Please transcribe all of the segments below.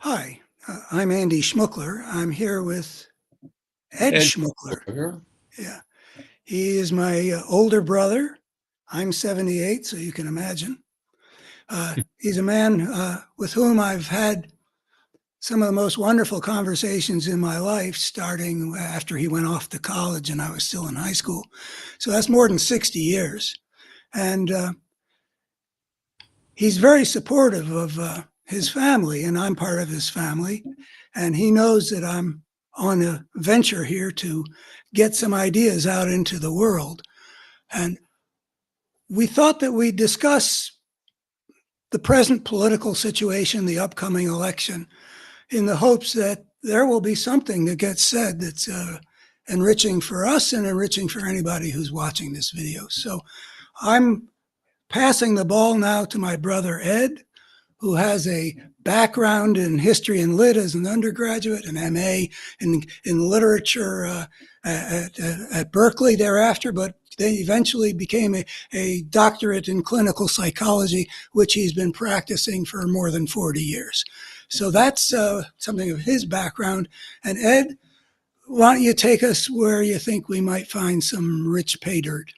Hi, I'm Andy Schmookler. I'm here with Ed And Schmookler. Yeah, he is my older brother. I'm 78, so you can imagine. He's a man with whom I've had some of the most wonderful conversations in my life, starting after he went off to college and I was still in high school. So that's more than 60 years. And he's very supportive of his family, and I'm part of his family. And he knows that I'm on a venture here to get some ideas out into the world. And we thought that we'd discuss the present political situation, the upcoming election, in the hopes that there will be something that gets said that's enriching for us and enriching for anybody who's watching this video. So I'm passing the ball now to my brother Ed, who has a background in history and lit as an undergraduate, an MA in literature at Berkeley thereafter, but then eventually became a doctorate in clinical psychology, which he's been practicing for more than 40 years. So that's something of his background. And Ed, why don't you take us where you think we might find some rich pay dirt?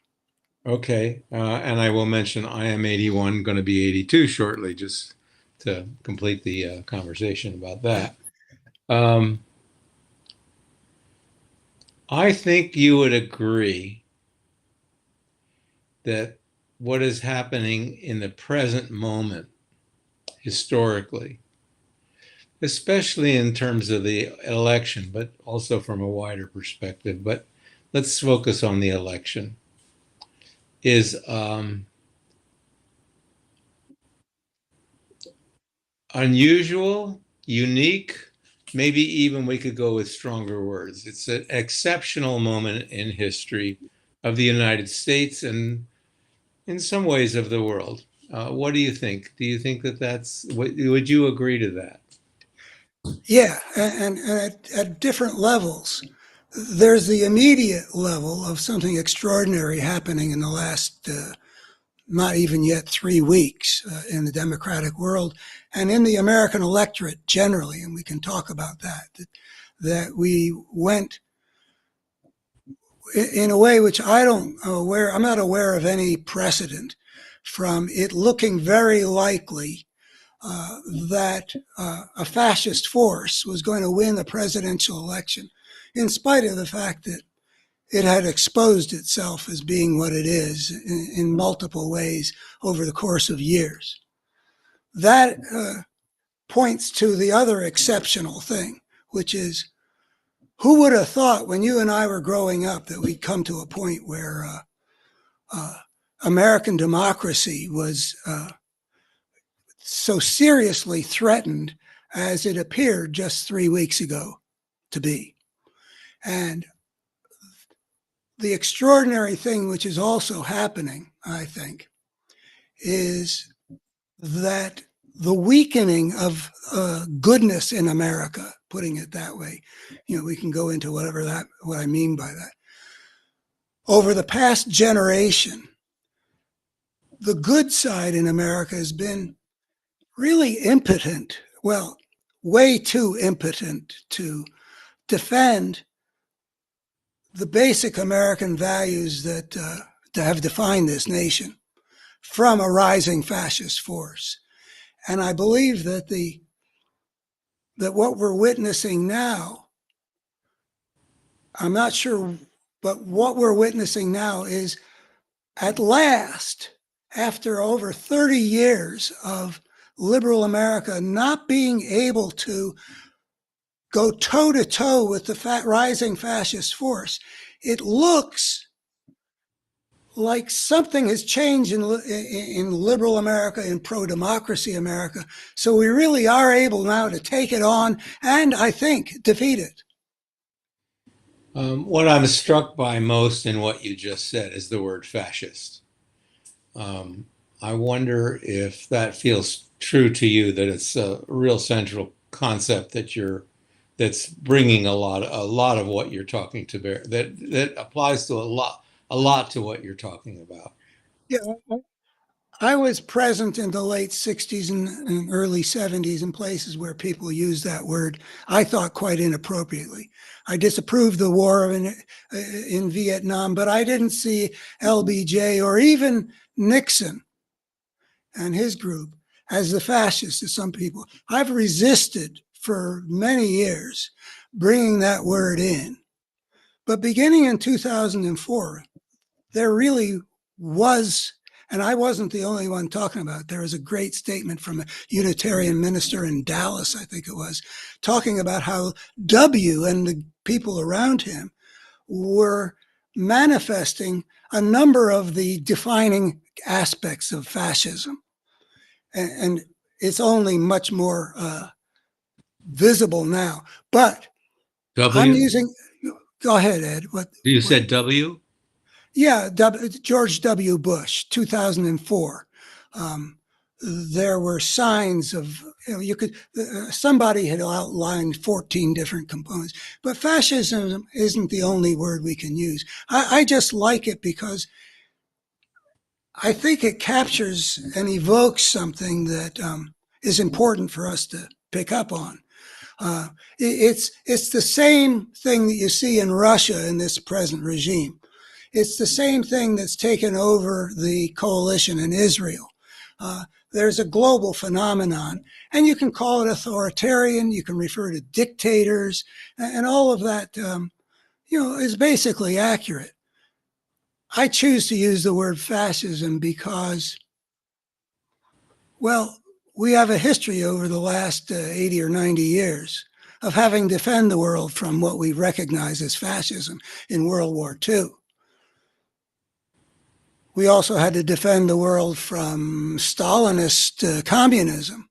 Okay, and I will mention I am 81, going to be 82 shortly, just to complete the conversation about that. Um, I think you would agree that what is happening in the present moment, historically, especially in terms of the election, but also from a wider perspective, but let's focus on the election, is unusual, unique, maybe even we could go with stronger words. It's an exceptional moment in history of the United States and in some ways of the world. What do you think? Do you think that would you agree to that? Yeah, and at different levels. There's the immediate level of something extraordinary happening in the last, not even yet 3 weeks in the democratic world and in the American electorate generally, and we can talk about that we went in a way which I'm not aware of any precedent from it looking very likely that a fascist force was going to win the presidential election, in spite of the fact that it had exposed itself as being what it is in multiple ways over the course of years. That points to the other exceptional thing, which is who would have thought when you and I were growing up that we'd come to a point where American democracy was so seriously threatened as it appeared just 3 weeks ago to be. And the extraordinary thing which is also happening, I think, is that the weakening of goodness in America, putting it that way, we can go into what I mean by that. Over the past generation, the good side in America has been really impotent, well, way too impotent to defend the basic American values that have defined this nation from a rising fascist force. And I believe that what we're witnessing now, I'm not sure, but what we're witnessing now is at last, after over 30 years of liberal America not being able to go toe to toe with the rising fascist force, it looks like something has changed in liberal America, in pro-democracy America. So we really are able now to take it on and, I think, defeat it. What I'm struck by most in what you just said is the word fascist. I wonder if that feels true to you, that it's a real central concept that's bringing a lot of what you're talking to bear, that applies to a lot to what you're talking about. Yeah, I was present in the late 60s and early 70s in places where people used that word, I thought, quite inappropriately. I disapproved the war in Vietnam, but I didn't see LBJ or even Nixon and his group as the fascists to some people. I've resisted for many years bringing that word in. But beginning in 2004, there really was, and I wasn't the only one talking about it. There was a great statement from a Unitarian minister in Dallas, I think it was, talking about how W and the people around him were manifesting a number of the defining aspects of fascism. And it's only much more visible now. But I'm W? using, go ahead, Ed. You said W? Yeah, George W. Bush, 2004. There were signs of, somebody had outlined 14 different components, but fascism isn't the only word we can use. I just like it because I think it captures and evokes something that is important for us to pick up on. It's the same thing that you see in Russia in this present regime. It's the same thing that's taken over the coalition in Israel. There's a global phenomenon, and you can call it authoritarian, you can refer to dictators, and all of that, is basically accurate. I choose to use the word fascism because, well, we have a history over the last 80 or 90 years of having defended the world from what we recognize as fascism in World War II. We also had to defend the world from Stalinist communism.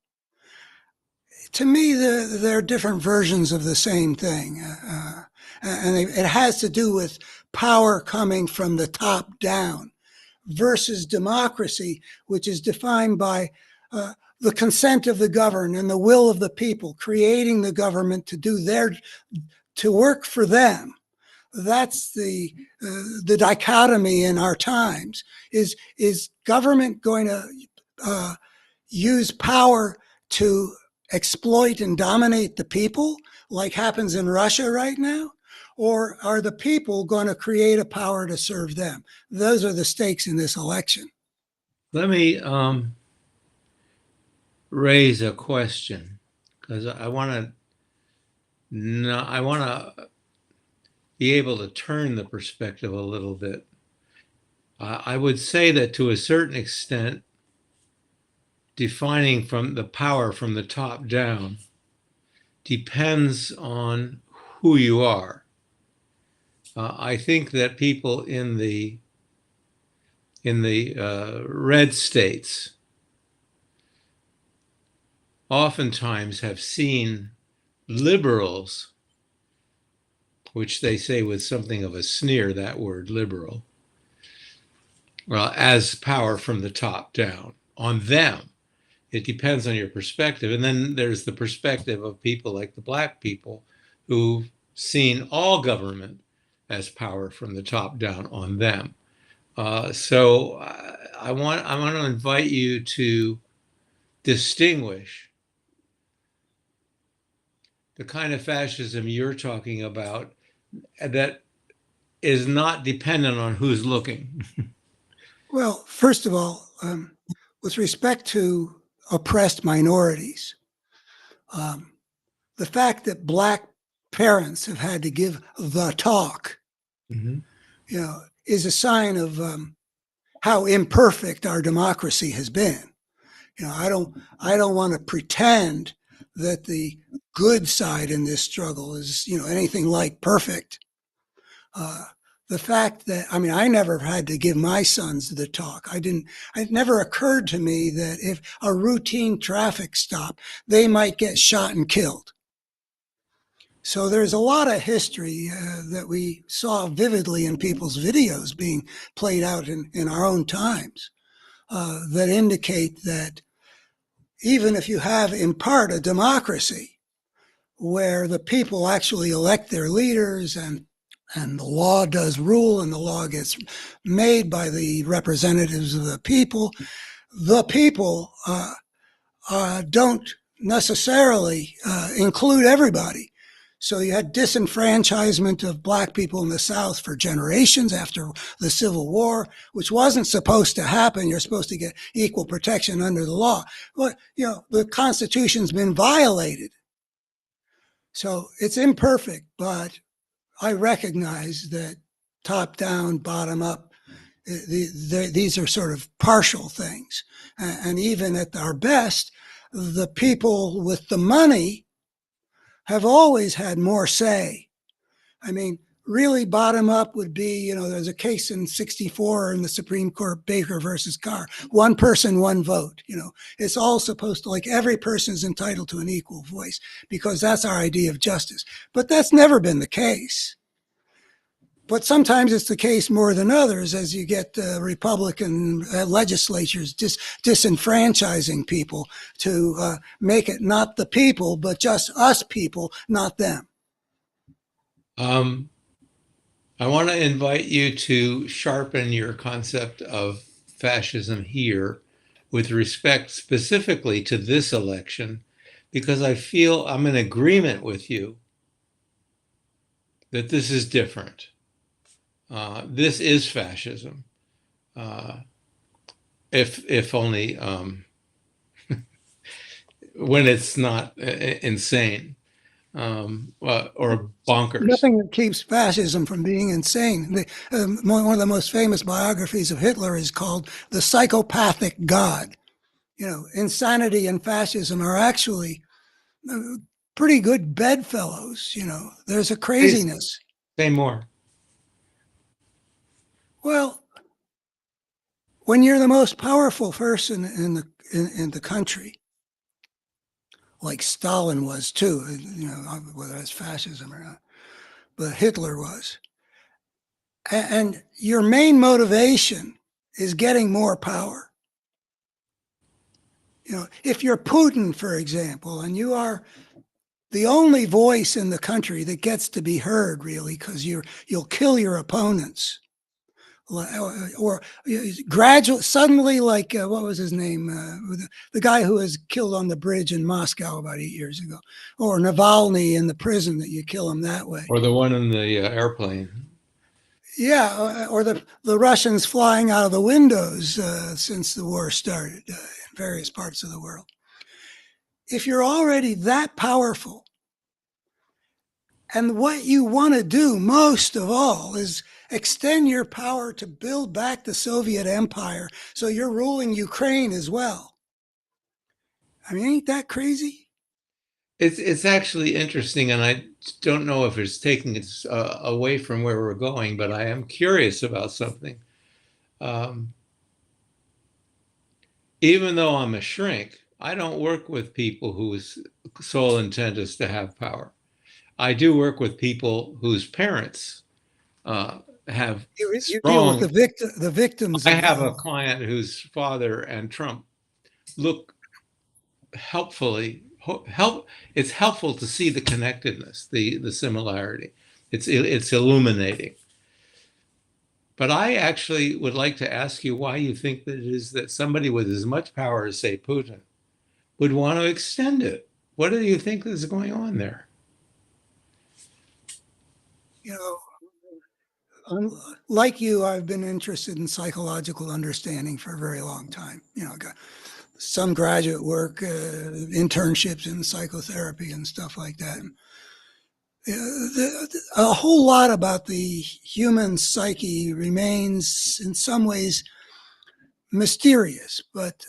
To me, they're different versions of the same thing. And it has to do with power coming from the top down versus democracy, which is defined by the consent of the governed and the will of the people, creating the government to work for them. That's the dichotomy in our times. Is government going to use power to exploit and dominate the people, like happens in Russia right now? Or are the people going to create a power to serve them? Those are the stakes in this election. Let me raise a question, because I want to be able to turn the perspective a little bit. I would say that to a certain extent, defining from the power from the top down depends on who you are. I think that people in the red states oftentimes have seen liberals, which they say with something of a sneer, that word liberal, well, as power from the top down on them. It depends on your perspective. And then there's the perspective of people like the Black people who've seen all government as power from the top down on them. So I want to invite you to distinguish the kind of fascism you're talking about that is not dependent on who's looking. Well, first of all, with respect to oppressed minorities, the fact that Black parents have had to give the talk, is a sign of how imperfect our democracy has been. I don't want to pretend that the good side in this struggle is, anything like perfect. The fact that, I never had to give my sons the talk. It never occurred to me that if a routine traffic stop, they might get shot and killed. So there's a lot of history that we saw vividly in people's videos being played out in our own times that indicate that even if you have in part a democracy where the people actually elect their leaders and the law does rule and the law gets made by the representatives of the people, the people don't necessarily include everybody. So you had disenfranchisement of black people in the South for generations after the Civil War, which wasn't supposed to happen. You're supposed to get equal protection under the law. But, the Constitution's been violated. So it's imperfect, but I recognize that top down, bottom up, these are sort of partial things. And even at our best, the people with the money have always had more say. I mean, really bottom up would be, there's a case in 64 in the Supreme Court, Baker versus Carr, one person, one vote. It's all supposed to, like, every person is entitled to an equal voice because that's our idea of justice. But that's never been the case. But sometimes it's the case more than others as you get Republican legislatures disenfranchising people to make it not the people, but just us people, not them. I want to invite you to sharpen your concept of fascism here with respect specifically to this election, because I feel I'm in agreement with you that this is different. This is fascism, if only when it's not insane or bonkers. Nothing that keeps fascism from being insane. One of the most famous biographies of Hitler is called The Psychopathic God. Insanity and fascism are actually pretty good bedfellows. There's a craziness. Say more. Well, when you're the most powerful person in the country, like Stalin was too, whether it's fascism or not, but Hitler was, and your main motivation is getting more power. If you're Putin, for example, and you are the only voice in the country that gets to be heard, really, because you'll kill your opponents. Or gradually, suddenly, like what was his name? The guy who was killed on the bridge in Moscow about 8 years ago, or Navalny in the prison, that you kill him that way. Or the one in the airplane. Yeah, or the Russians flying out of the windows since the war started in various parts of the world. If you're already that powerful, and what you want to do most of all is extend your power to build back the Soviet Empire, so you're ruling Ukraine as well. I mean, ain't that crazy? It's actually interesting, and I don't know if it's taking us away from where we're going, but I am curious about something. Even though I'm a shrink, I don't work with people whose sole intent is to have power. I do work with people whose parents have You strong. deal with the victims. I have a client whose father and Trump look helpfully. It's helpful to see the connectedness, the similarity. It's illuminating. But I actually would like to ask you why you think that it is that somebody with as much power as, say, Putin would want to extend it. What do you think is going on there? Like you, I've been interested in psychological understanding for a very long time. I got some graduate work, internships in psychotherapy and stuff like that. A whole lot about the human psyche remains in some ways mysterious, but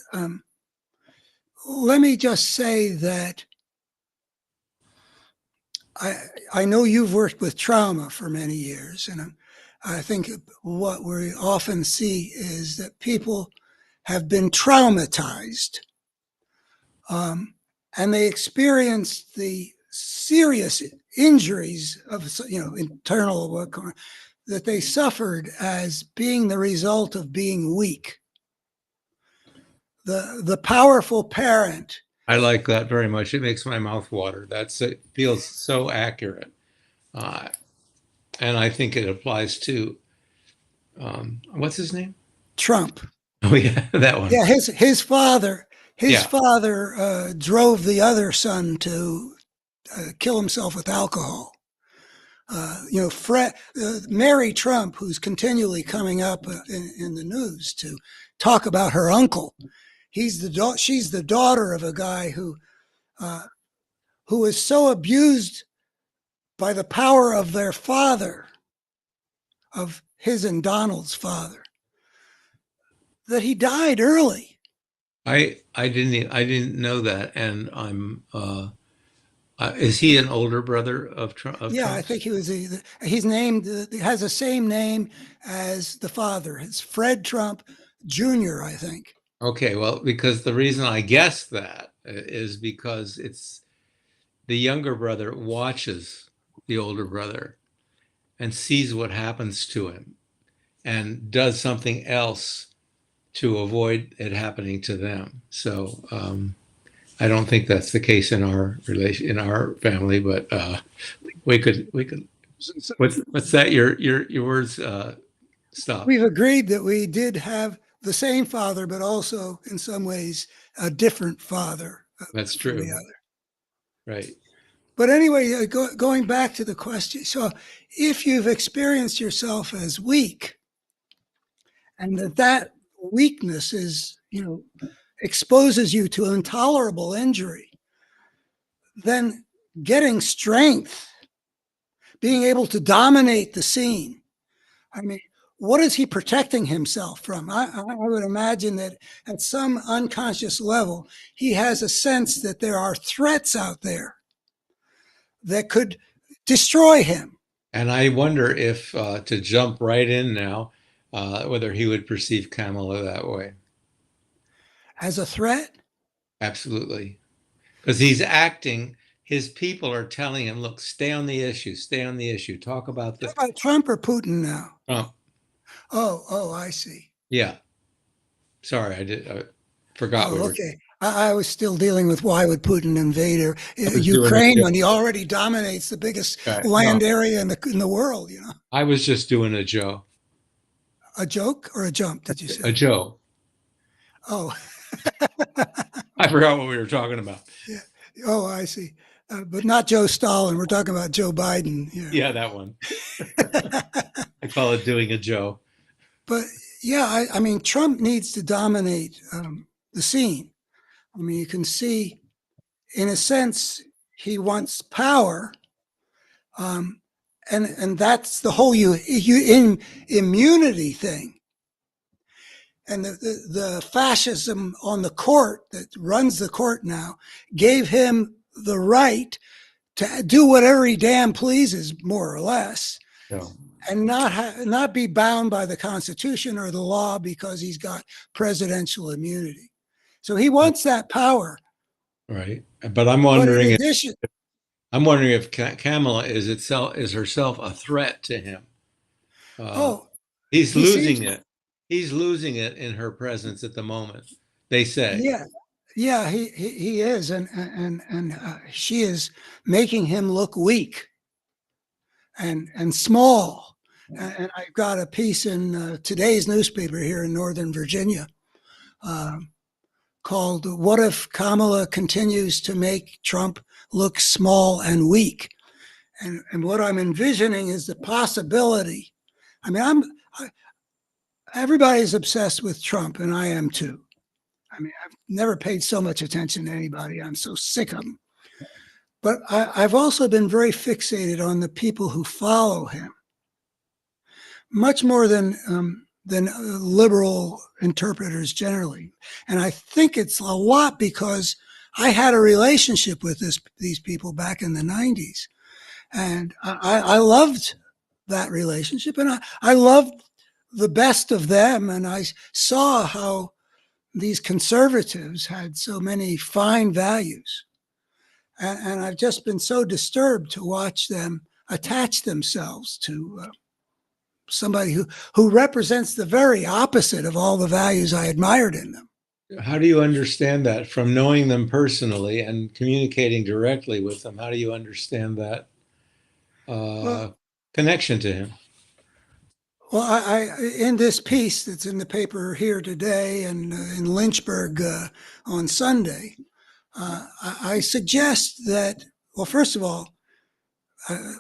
let me just say that I know you've worked with trauma for many years, and I think what we often see is that people have been traumatized, and they experience the serious injuries of internal that they suffered as being the result of being weak. The powerful parent. I like that very much. It makes my mouth water. It feels so accurate. And I think it applies to, what's his name? Trump. Oh yeah, that one. Yeah, his Yeah. father drove the other son to kill himself with alcohol. Mary Trump, who's continually coming up in the news to talk about her uncle. She's the daughter of a guy uh, who was so abused by the power of their father, of his and Donald's father, that he died early. I didn't know that, and I'm is he an older brother of Yeah, I Trump's? think he's named, has the same name as the father. It's Fred Trump Jr., I think. Okay, well, because the reason I guessed that is because it's the younger brother watches the older brother and sees what happens to him and does something else to avoid it happening to them. So I don't think that's the case in our relation in our family, but we could. What's that? Your words stopped. We've agreed that we did have the same father, but also in some ways a different father That's from the true, other. right? But anyway, going back to the question, so if you've experienced yourself as weak, and that weakness is, exposes you to intolerable injury, then getting strength, being able to dominate the scene. I mean, what is he protecting himself from? I would imagine that at some unconscious level, he has a sense that there are threats out there that could destroy him. And I wonder if to jump right in now, whether he would perceive Kamala that way. As a threat? Absolutely, because he's acting. His people are telling him, "Look, stay on the issue. Stay on the issue. Talk about the About Trump or Putin now? Trump." Oh, I see. Yeah. Sorry, I forgot we Oh, were. okay. I was still dealing with why would Putin invade I was doing a Ukraine joke. when he already dominates the biggest Right. No, land area in the world, I was just doing a Joe. A joke or a jump, did you A say? Joe. Oh, I forgot what we were talking about. yeah. Oh, I see. But not Joe Stalin. We're talking about Joe Biden here. Yeah, that one. I call it doing a Joe. But yeah, I mean, Trump needs to dominate the scene. I mean, you can see, in a sense, he wants power, um, and that's the whole immunity thing. And the fascism on the court that runs the court now gave him the right to do whatever he damn pleases, more or less, No. and not be bound by the Constitution or the law because he's got presidential immunity. So he wants that power. Right. But I'm But in wondering if addition, Kamala is herself a threat to him. Uh, oh, he's he seems, losing it. He's losing it in her presence at the moment. They say. yeah, yeah, he is, and she is making him look weak and small. And I've got a piece in today's newspaper here in Northern Virginia uh, called "What If Kamala Continues to Make Trump Look Small and Weak?" And what I'm envisioning is the possibility. I mean, everybody's obsessed with Trump, and I am too. I mean, I've never paid so much attention to anybody. I'm so sick of him. But I've also been very fixated on the people who follow him, much more than liberal interpreters generally. And I think it's a lot because I had a relationship with these people back in the 90s. And I loved that relationship, and I loved the best of them. And I saw how these conservatives had so many fine values. And I've just been so disturbed to watch them attach themselves to somebody who represents the very opposite of all the values I admired in them. How do you understand that from knowing them personally and communicating directly with them? How do you understand that Well, uh, connection to him? Well, in this piece that's in the paper here today and in Lynchburg on Sunday, I suggest that, well, first of all, uh,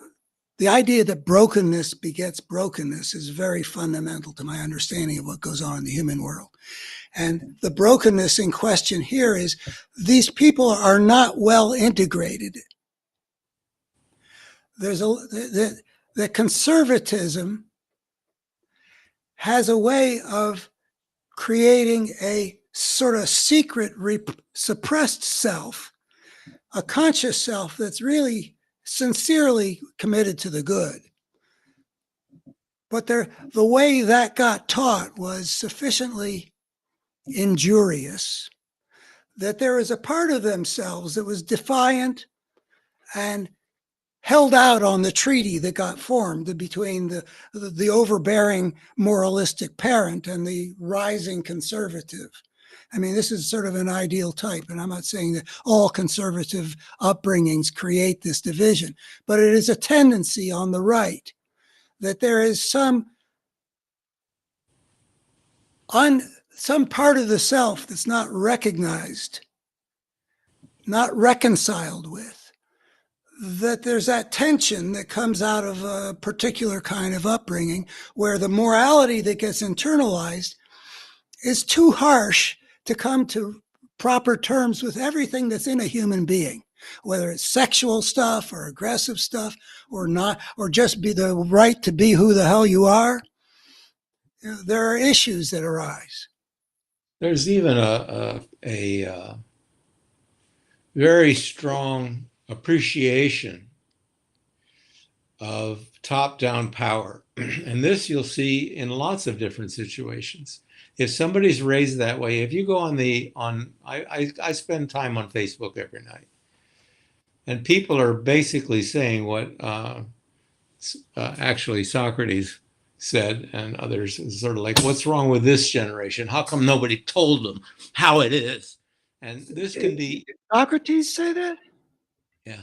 the idea that brokenness begets brokenness is very fundamental to my understanding of what goes on in the human world. And the brokenness in question here is these people are not well integrated. There's the conservatism has a way of creating a sort of secret suppressed self, a conscious self that's really sincerely committed to the good. But the way that got taught was sufficiently injurious that there is a part of themselves that was defiant and held out on the treaty that got formed between the overbearing moralistic parent and the rising conservative. I mean, this is sort of an ideal type, and I'm not saying that all conservative upbringings create this division, but it is a tendency on the right that there is some part of the self that's not recognized, not reconciled with, that there's that tension that comes out of a particular kind of upbringing where the morality that gets internalized is too harsh to come to proper terms with everything that's in a human being, whether it's sexual stuff or aggressive stuff or not, or just be the right to be who the hell you are. You know, there are issues that arise. There's even a very strong appreciation of top-down power. And this you'll see in lots of different situations. If somebody's raised that way, if you go I spend time on Facebook every night, and people are basically saying what actually Socrates said and others, is sort of like, what's wrong with this generation? How come nobody told them how it is? And this can be. Did Socrates say that? Yeah.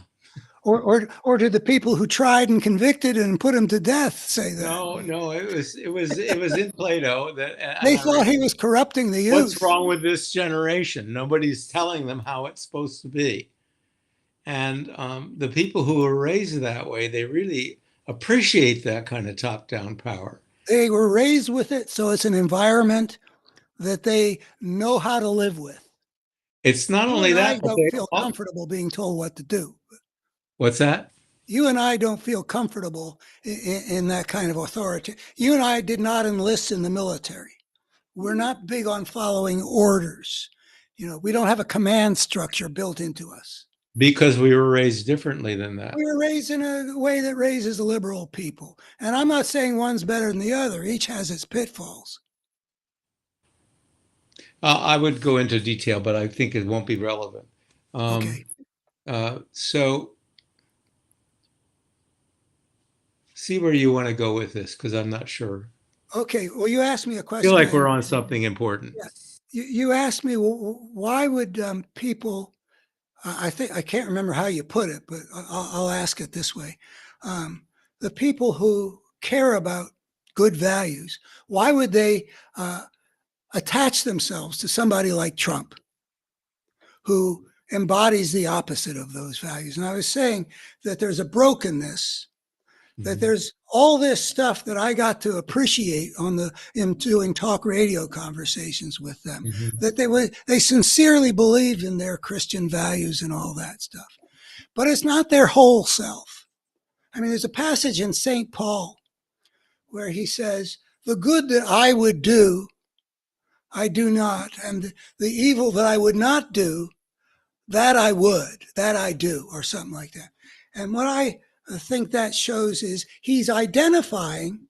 Or did the people who tried and convicted and put him to death say that? No, it was in Plato that They thought he was corrupting the youth. What's wrong with this generation? Nobody's telling them how it's supposed to be. And the people who were raised that way, they really appreciate that kind of top-down power. They were raised with it, so it's an environment that they know how to live with. It's not You only and that, I don't feel comfortable being told what to do. What's that? You and I don't feel comfortable in that kind of authority. You and I did not enlist in the military. We're not big on following orders. You know, we don't have a command structure built into us. Because we were raised differently than that. We were raised in a way that raises liberal people. And I'm not saying one's better than the other. Each has its pitfalls. I would go into detail, but I think it won't be relevant. Okay. So see where you want to go with this, because I'm not sure. Okay. Well, you asked me a I question. feel like we're on something important. Yeah. You asked me, well, why would people, I can't remember how you put it, but I'll ask it this way. The people who care about good values, why would they attach themselves to somebody like Trump, who embodies the opposite of those values? And I was saying that there's a brokenness, that there's all this stuff that I got to appreciate in doing talk radio conversations with them, that they sincerely believed in their Christian values and all that stuff. But it's not their whole self. I mean, there's a passage in St. Paul where he says, the good that I would do, I do not. And the evil that I would not do, that I would, that I do, or something like that. And what I think that shows is he's identifying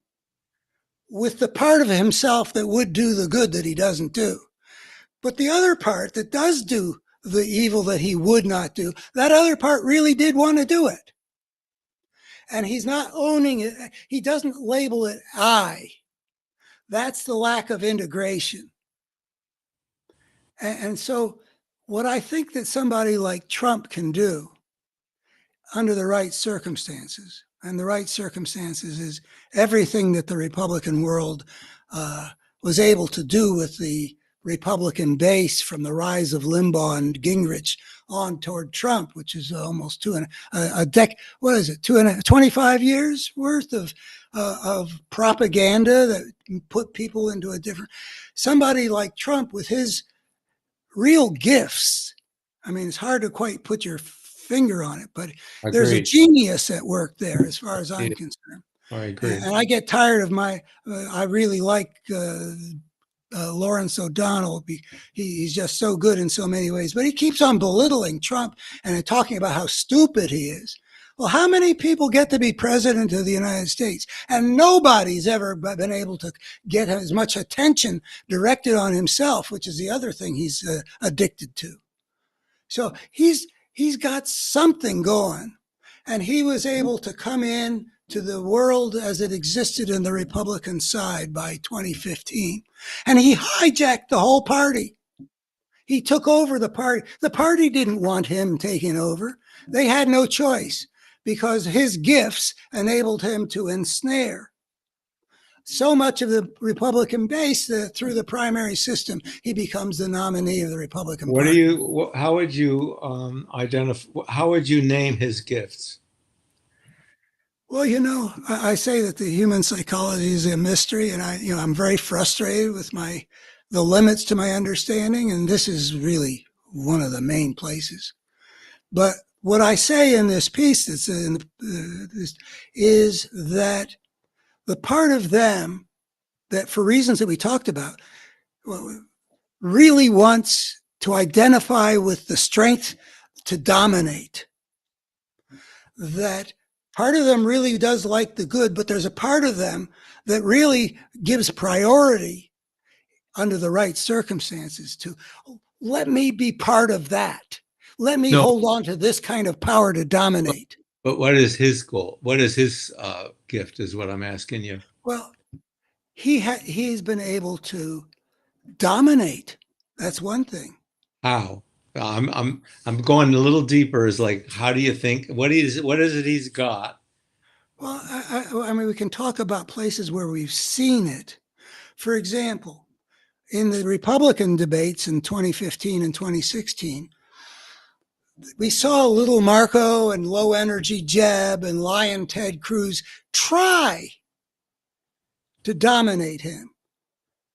with the part of himself that would do the good that he doesn't do. But the other part that does do the evil that he would not do, that other part really did want to do it. And he's not owning it. He doesn't label it I. That's the lack of integration. And so what I think that somebody like Trump can do under the right circumstances, and the right circumstances is everything that the Republican world was able to do with the Republican base from the rise of Limbaugh and Gingrich on toward Trump, which is almost what is it, 25 years worth of propaganda that put people into a different, somebody like Trump with his real gifts. I mean, it's hard to quite put your finger on it, but there's a Agreed. genius at work there as far as I'm Yeah, concerned. I agree. And I get tired of I really like Lawrence O'Donnell. He's just so good in so many ways, but he keeps on belittling Trump and talking about how stupid he is. Well, how many people get to be president of the United States? And nobody's ever been able to get as much attention directed on himself, which is the other thing he's addicted to. So he's got something going, and he was able to come in to the world as it existed in the Republican side by 2015. And he hijacked the whole party. He took over the party. The party didn't want him taking over. They had no choice because his gifts enabled him to ensnare so much of the Republican base that through the primary system, he becomes the nominee of the Republican Party. How would you identify, how would you name his gifts? Well, I say that the human psychology is a mystery, and I'm very frustrated with the limits to my understanding, and this is really one of the main places. But what I say in this piece that's in this is that the part of them that, for reasons that we talked about, really wants to identify with the strength to dominate, that part of them really does like the good, but there's a part of them that really gives priority under the right circumstances to let me be part of that. Let me hold on to this kind of power to dominate. But what is his goal? What is his gift is what I'm asking you. Well, he's been able to dominate. That's one thing. How? I'm going a little deeper. Is like, how do you think? What is it he's got? Well, I mean, we can talk about places where we've seen it. For example, in the Republican debates in 2015 and 2016, we saw little Marco and low energy Jeb and Lion Ted Cruz try to dominate him.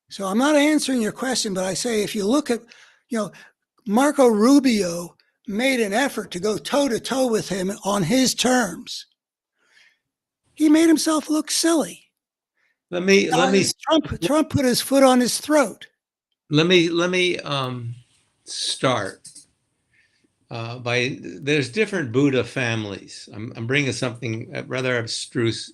So I'm not answering your question, but I say if you look at, Marco Rubio made an effort to go toe to toe with him on his terms. He made himself look silly. Let me Trump put his foot on his throat. Let me start by there's different Buddha families. I'm bringing something rather abstruse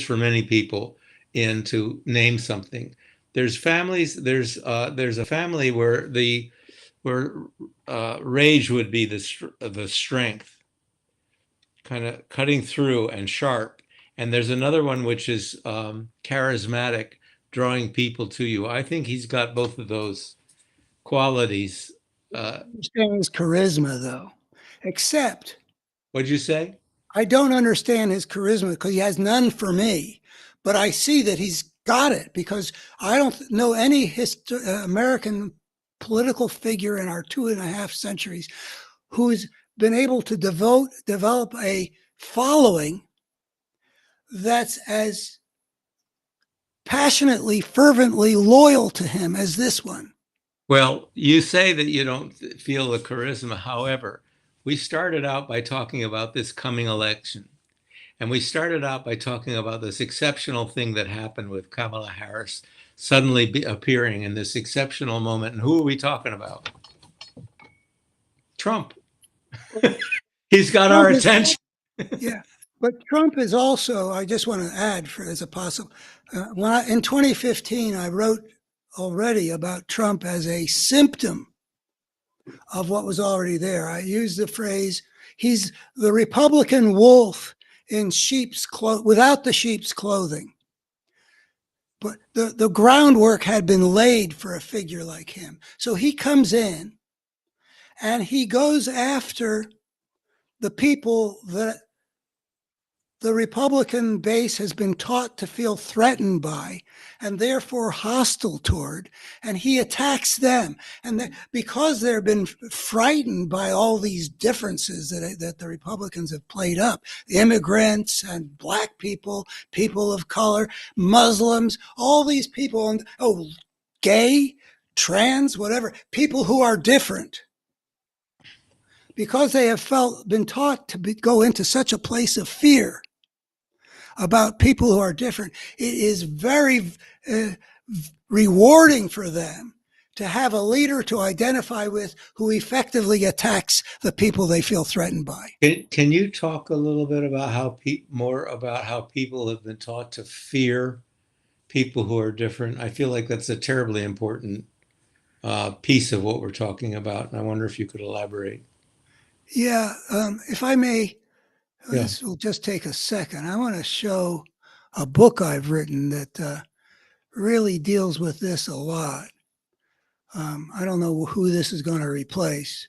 for many people in to name something. There's families. There's a family where rage would be the strength, kind of cutting through and sharp. And there's another one which is charismatic, drawing people to you. I think he's got both of those qualities. Understand his charisma, though. Except, What'd you say? I don't understand his charisma because he has none for me. But I see that he's got it because I don't know any American political figure in our 2.5 centuries who's been able to develop a following that's as passionately, fervently loyal to him as this one. Well, you say that you don't feel the charisma. However, we started out by talking about this coming election. And we started out by talking about this exceptional thing that happened with Kamala Harris suddenly appearing in this exceptional moment. And who are we talking about? Trump. He's got our attention. Yeah. But Trump is also, I just want to add as a possible, in 2015, I wrote already about Trump as a symptom of what was already there. I used the phrase, he's the Republican wolf in sheep's without the sheep's clothing. But the groundwork had been laid for a figure like him. So he comes in and he goes after the people that the Republican base has been taught to feel threatened by and therefore hostile toward, and he attacks them. And because they've been frightened by all these differences that the Republicans have played up, immigrants and black people, people of color, Muslims, all these people, and gay, trans, whatever, people who are different. Because they have been taught to go into such a place of fear about people who are different, it is very rewarding for them to have a leader to identify with who effectively attacks the people they feel threatened by. Can you talk a little bit about more about how people have been taught to fear people who are different? I feel like that's a terribly important piece of what we're talking about, and I wonder if you could elaborate. Yeah, if I may, Yeah. this will just take a second. I want to show a book I've written that really deals with this a lot. I don't know who this is going to replace.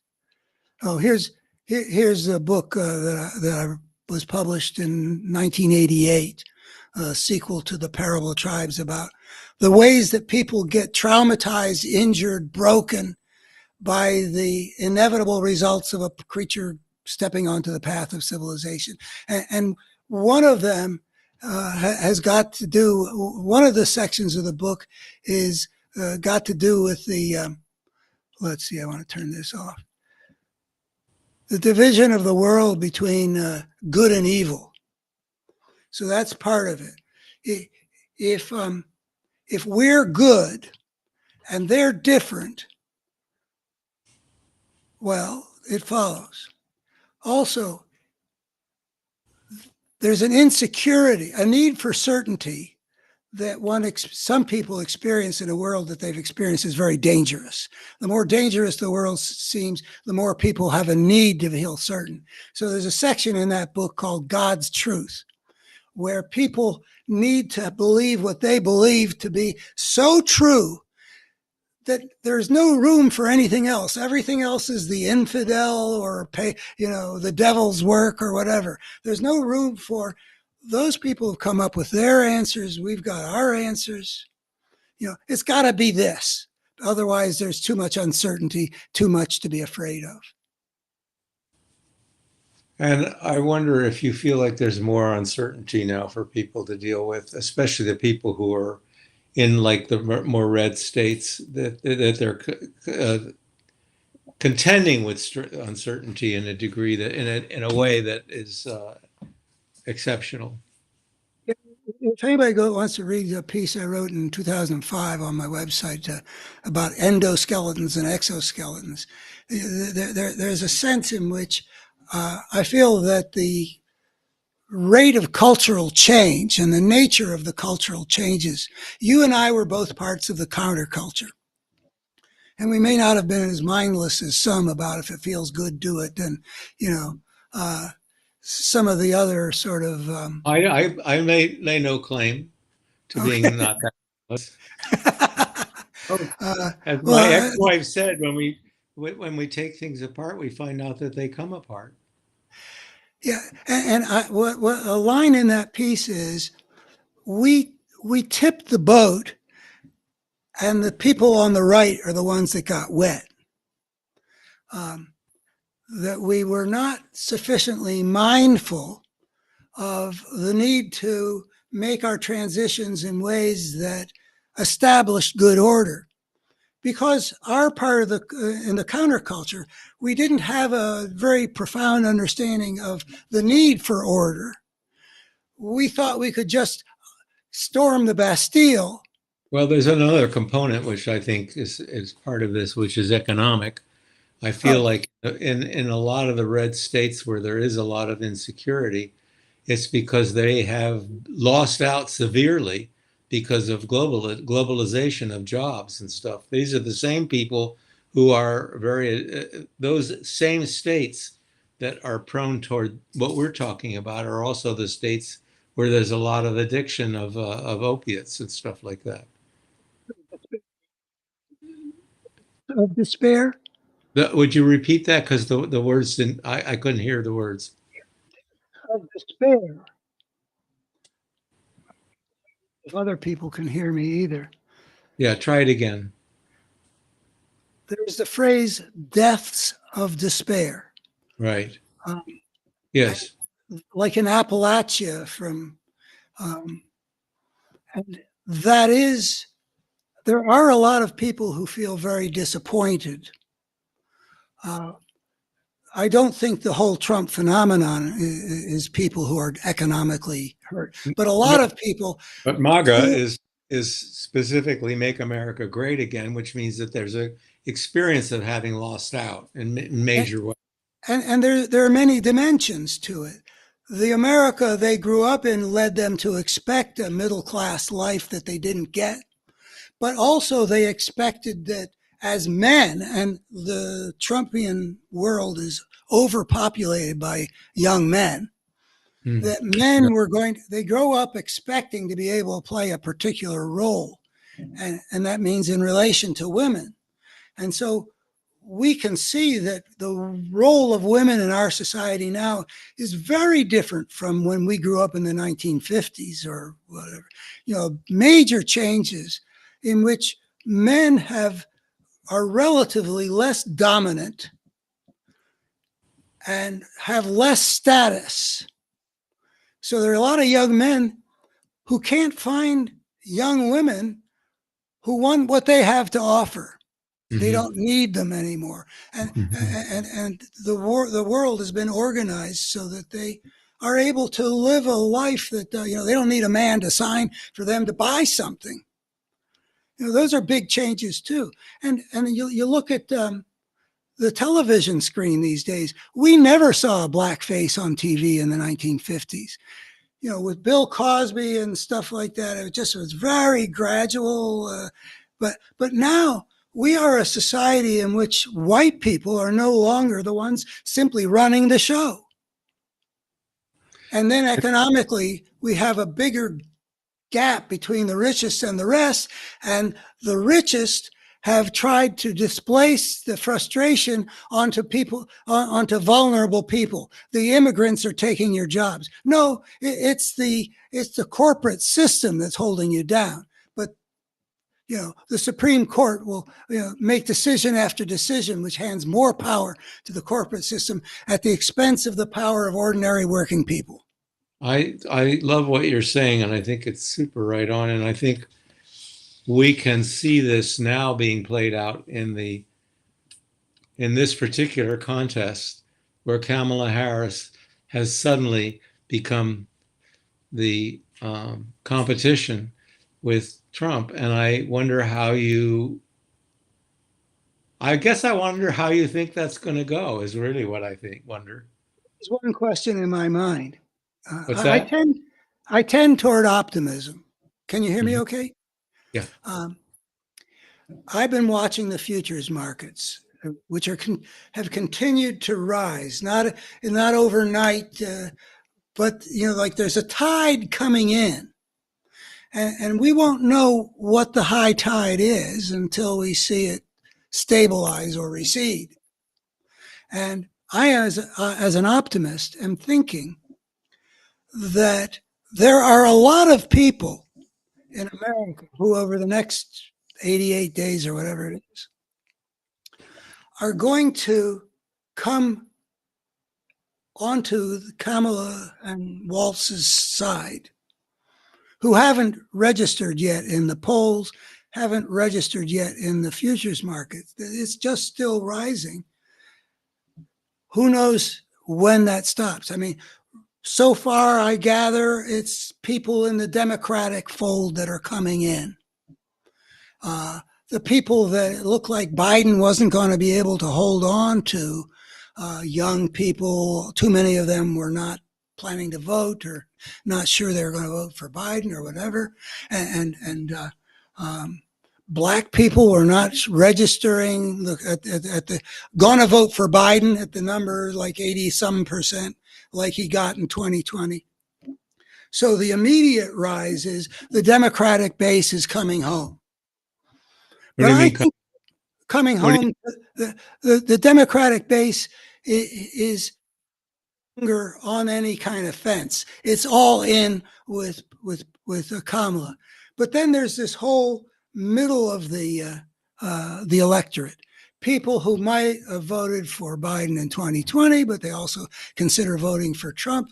Oh, here's a book that was published in 1988, a sequel to The Parable of Tribes, about the ways that people get traumatized, injured, broken by the inevitable results of a creature stepping onto the path of civilization. And one of them has got to do, one of the sections of the book is got to do with the, let's see, I want to turn this off. The division of the world between good and evil. So that's part of it. If we're good and they're different, well, it follows. Also, there's an insecurity, a need for certainty that some people experience in a world that they've experienced is very dangerous. The more dangerous the world seems, the more people have a need to feel certain. So there's a section in that book called God's Truth, where people need to believe what they believe to be so true that there's no room for anything else. Everything else is the infidel or the devil's work or whatever. There's no room for those people who've come up with their answers. We've got our answers. It's got to be this. Otherwise, there's too much uncertainty, too much to be afraid of. And I wonder if you feel like there's more uncertainty now for people to deal with, especially the people who are in like the more red states, that they're contending with uncertainty in a degree that in a way that is exceptional. If anybody wants to read a piece I wrote in 2005 on my website about endoskeletons and exoskeletons, there's a sense in which I feel that the rate of cultural change and the nature of the cultural changes, you and I were both parts of the counterculture. And we may not have been as mindless as some about if it feels good, do it. And, some of the other sort of. I lay no claim to being not that. As my ex-wife said, when we take things apart, we find out that they come apart. Yeah, and what a line in that piece is, we tipped the boat, and the people on the right are the ones that got wet. That we were not sufficiently mindful of the need to make our transitions in ways that established good order. Because our part of in the counterculture, we didn't have a very profound understanding of the need for order. We thought we could just storm the Bastille. Well, there's another component which I think is part of this, which is economic. I feel like in a lot of the red states where there is a lot of insecurity, it's because they have lost out severely because of globalization of jobs and stuff. These are the same people who are those same states that are prone toward what we're talking about are also the states where there's a lot of addiction of opiates and stuff like that. Of despair? Would you repeat that? Because the words didn't, I couldn't hear the words. Of despair. if other people can hear me either. Yeah, try it again. There's the phrase deaths of despair. Right. Um, Yes. like in Appalachia um, and that is, there are a lot of people who feel very disappointed. Uh, I don't think the whole Trump phenomenon is people who are economically hurt, but a No, lot of people but MAGA who, is specifically make America great again, which means that there's a experience of having lost out in major ways. and there are many dimensions to it. The America they grew up in led them to expect a middle class life that they didn't get, but also they expected that as men, and the Trumpian world is overpopulated by young men, Hmm. that men were going, they grow up expecting to be able to play a particular role. And that means in relation to women. And so we can see that the role of women in our society now is very different from when we grew up in the 1950s or whatever. Major changes in which men are relatively less dominant and have less status. So there are a lot of young men who can't find young women who want what they have to offer. They don't need them anymore, and the world has been organized so that they are able to live a life that they don't need a man to sign for them to buy something. Those are big changes too. And you look at the television screen these days. We never saw a black face on TV in the 1950s. With Bill Cosby and stuff like that, it just was very gradual. But now we are a society in which white people are no longer the ones simply running the show. And then economically, we have a bigger gap between the richest and the rest, and the richest have tried to displace the frustration onto onto vulnerable people. The immigrants are taking your jobs. No, it's the corporate system that's holding you down. But the Supreme Court will make decision after decision, which hands more power to the corporate system at the expense of the power of ordinary working people. I love what you're saying, and I think it's super right on. And I think we can see this now being played out in this particular contest, where Kamala Harris has suddenly become the competition with Trump. And I wonder I wonder how you think that's going to go, is really what I wonder. There's one question in my mind. What's I that? tend toward optimism. Can you hear me Mhm. okay? Yeah. I've been watching the futures markets, which have continued to rise, not overnight, but like there's a tide coming in, and we won't know what the high tide is until we see it stabilize or recede. And I, as an optimist, am thinking that there are a lot of people in America who, over the next 88 days or whatever it is, are going to come onto Kamala and Walz's side, who haven't registered yet in the polls, haven't registered yet in the futures market. It's just still rising. Who knows when that stops? I mean, so far, I gather it's people in the Democratic fold that are coming in. The people that look like Biden wasn't going to be able to hold on to, young people, too many of them were not planning to vote or not sure they were going to vote for Biden or whatever. Black people were not registering going to vote for Biden at the number like 80% like he got in 2020. So the immediate rise is the Democratic base is coming home. What do But you I mean? think coming home, the Democratic base is on any kind of fence. It's all in with Kamala. But then there's this whole middle of the electorate. People who might have voted for Biden in 2020, but they also consider voting for Trump.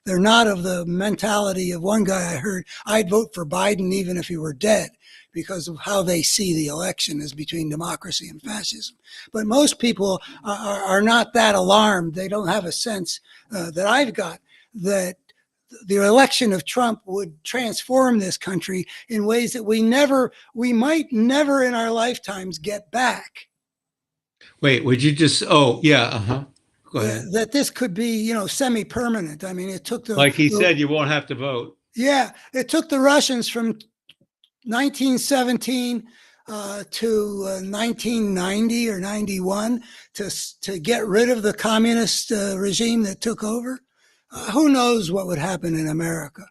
They're not of the mentality of one guy I heard, I'd vote for Biden even if he were dead, because of how they see the election as between democracy and fascism. But most people are not that alarmed. They don't have a sense that I've got that the election of Trump would transform this country in ways that we might never in our lifetimes get back. Wait, would you just, oh, yeah, go ahead. That this could be, semi-permanent. I mean, it took Like he said, you won't have to vote. Yeah, it took the Russians from 1917 to 1990 or 91 to get rid of the communist regime that took over. Who knows what would happen in America?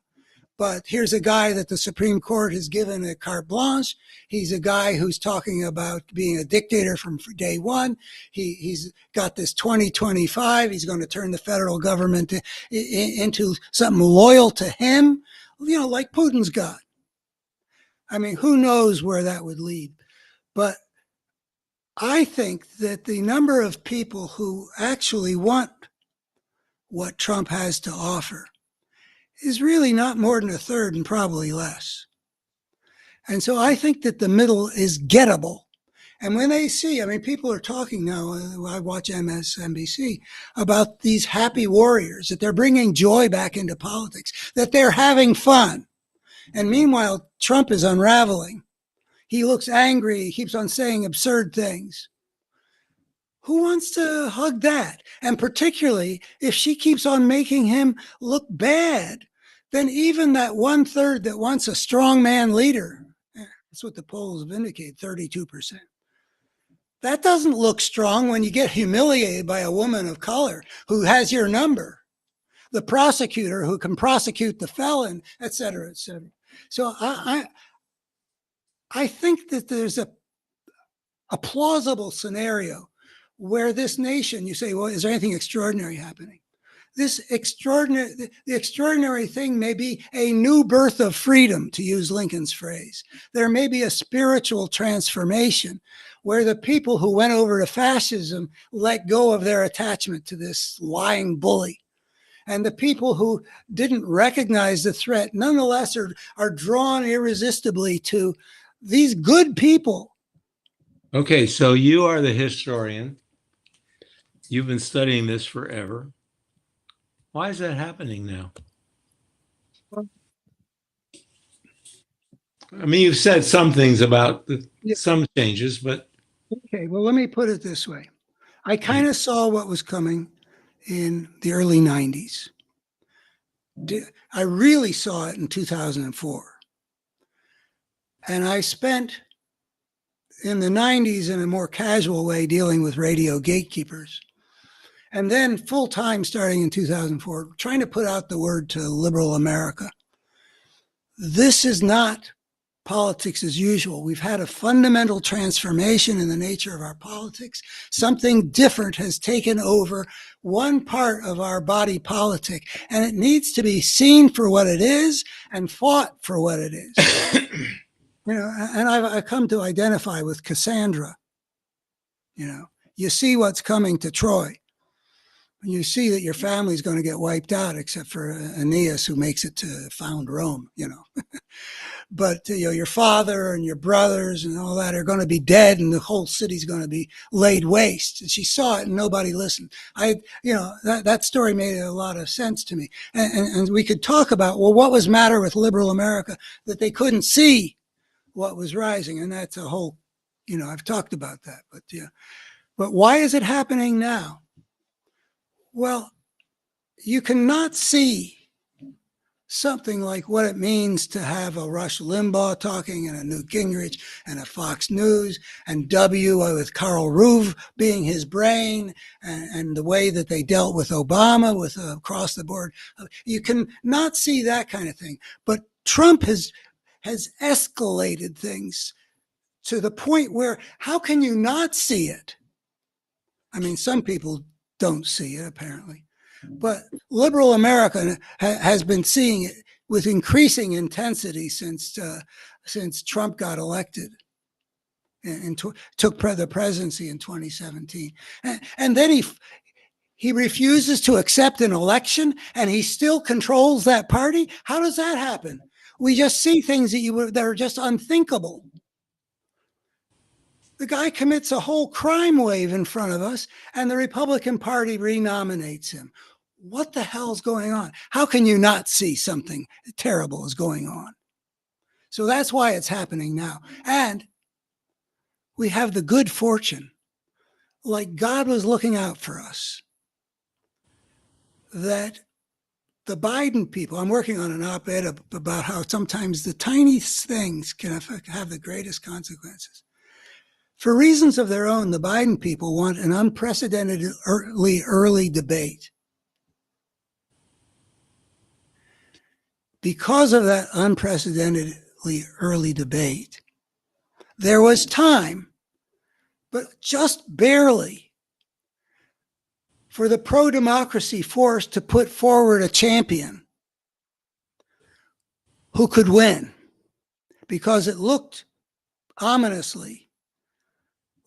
But here's a guy that the Supreme Court has given a carte blanche. He's a guy who's talking about being a dictator from day one. He's got this 2025. He's going to turn the federal government into something loyal to him, like Putin's got. I mean, who knows where that would lead? But I think that the number of people who actually want what Trump has to offer is really not more than a third and probably less. And so I think that the middle is gettable. And when they see, I mean, people are talking now, I watch MSNBC, about these happy warriors, that they're bringing joy back into politics, that they're having fun. And meanwhile, Trump is unraveling. He looks angry. He keeps on saying absurd things. Who wants to hug that? And particularly if she keeps on making him look bad, then even that 1/3 that wants a strongman leader, that's what the polls indicate, 32%. That doesn't look strong when you get humiliated by a woman of color who has your number, the prosecutor who can prosecute the felon, et cetera, et cetera. So I think that there's a plausible scenario where this nation, you say, well, is there anything extraordinary happening? The extraordinary thing may be a new birth of freedom, to use Lincoln's phrase. There may be a spiritual transformation where the people who went over to fascism let go of their attachment to this lying bully. And the people who didn't recognize the threat, nonetheless, are drawn irresistibly to these good people. Okay, so you are the historian. You've been studying this forever. Why is that happening now? I mean, you've said some things about some changes, but... Okay, well, let me put it this way. I kind of saw what was coming in the early 90s. I really saw it in 2004. And I spent in the 90s in a more casual way dealing with radio gatekeepers. And then full time starting in 2004, trying to put out the word to liberal America. This is not politics as usual. We've had a fundamental transformation in the nature of our politics. Something different has taken over one part of our body politic, and it needs to be seen for what it is and fought for what it is. And I've come to identify with Cassandra. You see what's coming to Troy. You see that your family's going to get wiped out, except for Aeneas, who makes it to found Rome, But your father and your brothers and all that are going to be dead, and the whole city's going to be laid waste. And she saw it, and nobody listened. That story made a lot of sense to me. And we could talk about, well, what was the matter with liberal America that they couldn't see what was rising? And that's a whole, I've talked about that. But why is it happening now? Well, you cannot see something like what it means to have a Rush Limbaugh talking and a Newt Gingrich and a Fox News and W with Karl Rove being his brain and the way that they dealt with Obama with across the board. You can not see that kind of thing. But Trump has escalated things to the point where how can you not see it? I mean, some people don't see it, apparently. But liberal America has been seeing it with increasing intensity since Trump got elected and took the presidency in 2017. And then he refuses to accept an election, and he still controls that party. How does that happen? We just see things that are just unthinkable. The guy commits a whole crime wave in front of us, and the Republican Party renominates him. What the hell's going on? How can you not see something terrible is going on? So that's why it's happening now. And we have the good fortune, like God was looking out for us, that the Biden people, I'm working on an op-ed about how sometimes the tiniest things can have the greatest consequences. For reasons of their own, the Biden people want an unprecedented early debate. Because of that unprecedentedly early debate, there was time, but just barely, for the pro-democracy force to put forward a champion who could win, because it looked ominously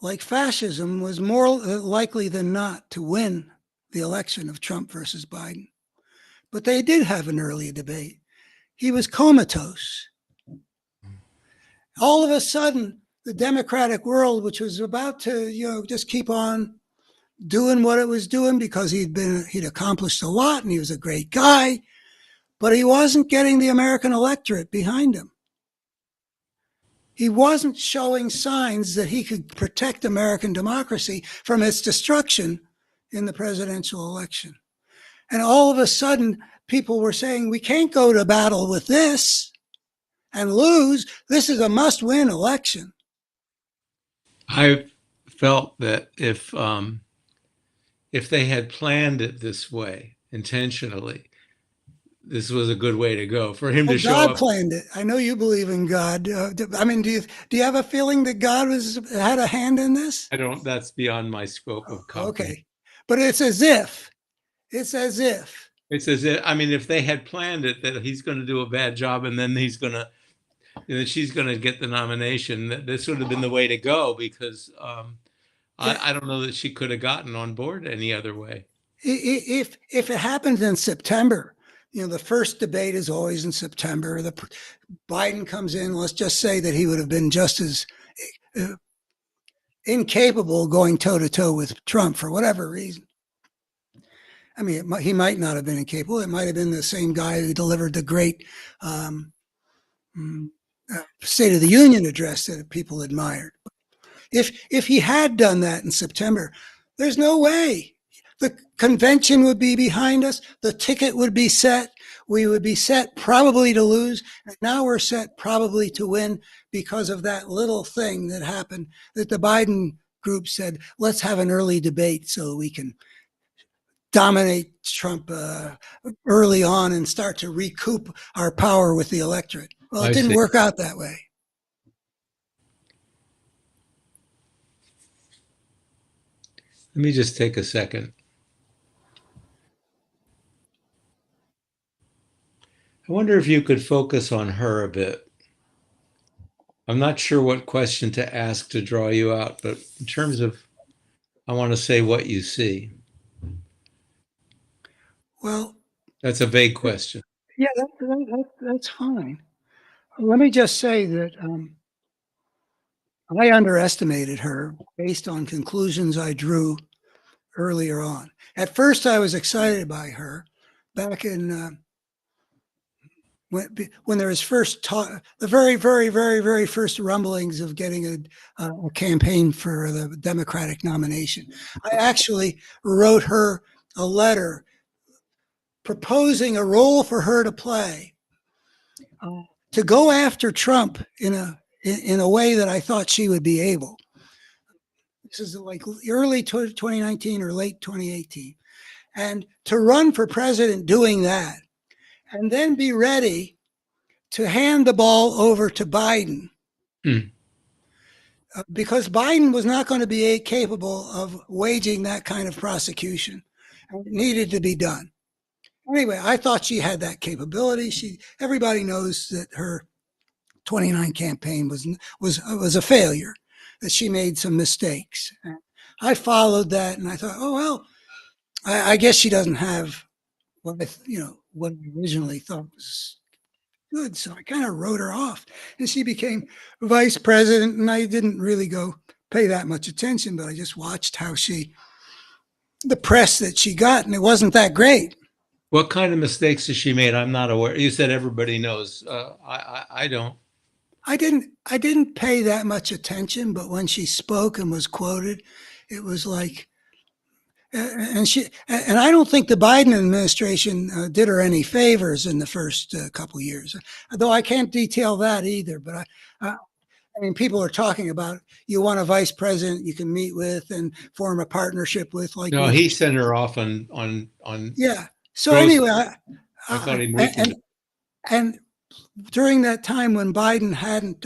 like fascism was more likely than not to win the election of Trump versus Biden. But they did have an early debate. He was comatose. All of a sudden, the democratic world, which was about to, just keep on doing what it was doing because he'd accomplished a lot and he was a great guy, but he wasn't getting the American electorate behind him. He wasn't showing signs that he could protect American democracy from its destruction in the presidential election. And all of a sudden, people were saying, we can't go to battle with this and lose. This is a must-win election. I felt that if they had planned it this way intentionally, this was a good way to go for him to show God up. planned it. I know you believe in God. I mean, do you have a feeling that God had a hand in this? I don't. That's beyond my scope of comprehension. Okay, but it's as if. It's as if. It's as if, I mean, if they had planned it that he's going to do a bad job and then she's going to get the nomination, this would have been the way to go, because I don't know that she could have gotten on board any other way. If it happened in September, the first debate is always in September. Biden comes in. Let's just say that he would have been just as incapable of going toe to toe with Trump for whatever reason. I mean, he might not have been incapable. It might have been the same guy who delivered the great State of the Union address that people admired. If he had done that in September, there's no way. The convention would be behind us. The ticket would be set. We would be set probably to lose. And now we're set probably to win because of that little thing that happened, that the Biden group said, let's have an early debate so we can dominate Trump early on and start to recoup our power with the electorate. Well, it didn't work out that way. Let me just take a second. I wonder if you could focus on her a bit. I'm not sure what question to ask to draw you out, but in terms of, I want to say what you see. Well, that's a vague question. Yeah, that's fine. Let me just say that I underestimated her based on conclusions I drew earlier on. At first, I was excited by her back in when there was first talk, the very, very, very, very first rumblings of getting a campaign for the Democratic nomination. I actually wrote her a letter proposing a role for her to play to go after Trump in a way that I thought she would be able. This is like early 2019 or late 2018. And to run for president doing that, and then be ready to hand the ball over to Biden. Because Biden was not going to be capable of waging that kind of prosecution. It needed to be done. Anyway, I thought she had that capability. Everybody knows that her 29 campaign was a failure, that she made some mistakes. I followed that, and I thought, oh well, I guess she doesn't have what I originally thought was good. So I kind of wrote her off, and she became vice president. And I didn't really go pay that much attention, but I just watched the press that she got, and it wasn't that great. What kind of mistakes has she made? I'm not aware. You said everybody knows. I don't. I didn't pay that much attention, but when she spoke and was quoted, it was like, and I don't think the Biden administration did her any favors in the first couple of years, though I can't detail that either. But I mean, people are talking about you want a vice president you can meet with and form a partnership with, like No, with, he sent her off on. yeah. So Gross. anyway, I thought he and during that time when Biden hadn't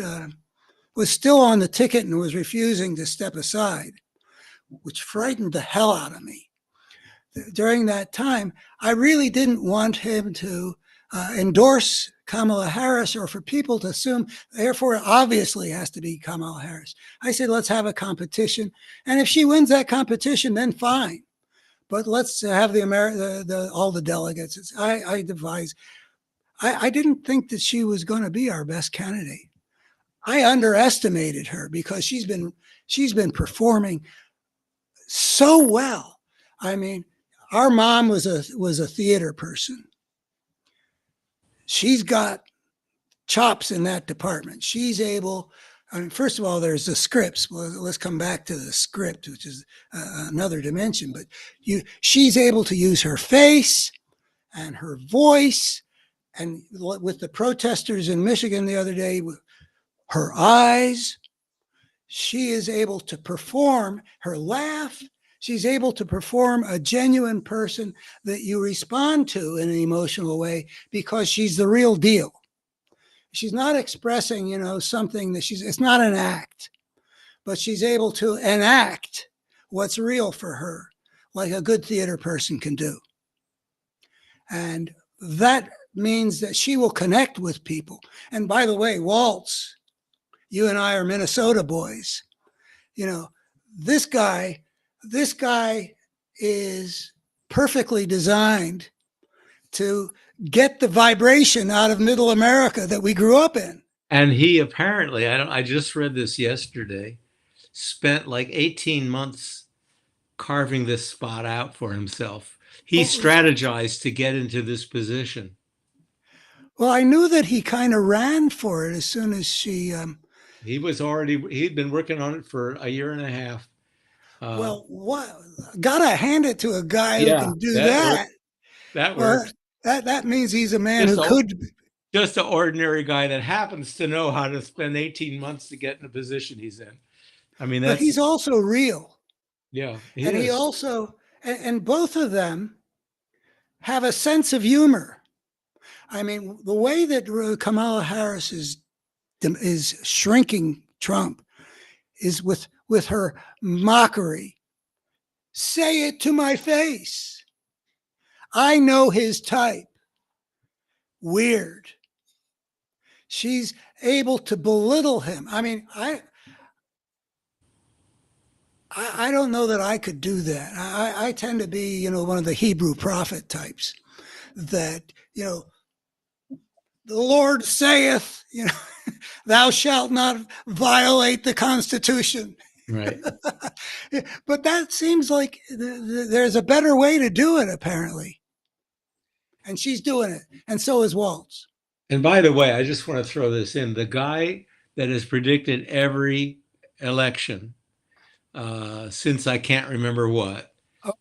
was still on the ticket and was refusing to step aside, which frightened the hell out of me. During that time, I really didn't want him to endorse Kamala Harris, or for people to assume, therefore, it obviously has to be Kamala Harris. I said, let's have a competition. And if she wins that competition, then fine. But let's have all the delegates. I didn't think that she was going to be our best candidate. I underestimated her because she's been performing so well. I mean, our mom was a theater person. She's got chops in that department. She's able. I mean, first of all, there's the scripts. Well, let's come back to the script, which is another dimension. But she's able to use her face and her voice, and with the protesters in Michigan the other day, her eyes. She is able to perform her laugh. She's able to perform a genuine person that you respond to in an emotional way because she's the real deal. She's not expressing, something that it's not an act, but she's able to enact what's real for her, like a good theater person can do. And that means that she will connect with people. And by the way, Waltz, you and I are Minnesota boys. This guy is perfectly designed to get the vibration out of middle America that we grew up in. And he apparently, I just read this yesterday, spent like 18 months carving this spot out for himself. He strategized to get into this position. Well, I knew that he kind of ran for it as soon as he'd been working on it for a year and a half. Gotta hand it to a guy who can do that. That works. That means he's a man who could. Just an ordinary guy that happens to know how to spend 18 months to get in the position he's in. I mean, but he's also real. Yeah. He also, and both of them have a sense of humor. I mean, the way that Kamala Harris is shrinking Trump is with her mockery. Say it to my face. I know his type. Weird. She's able to belittle him. I mean, I don't know that I could do that. I tend to be, one of the Hebrew prophet types that, the Lord saith, thou shalt not violate the Constitution. Right. But that seems like there's a better way to do it, apparently. And she's doing it. And so is Waltz. And by the way, I just want to throw this in. The guy that has predicted every election since I can't remember what,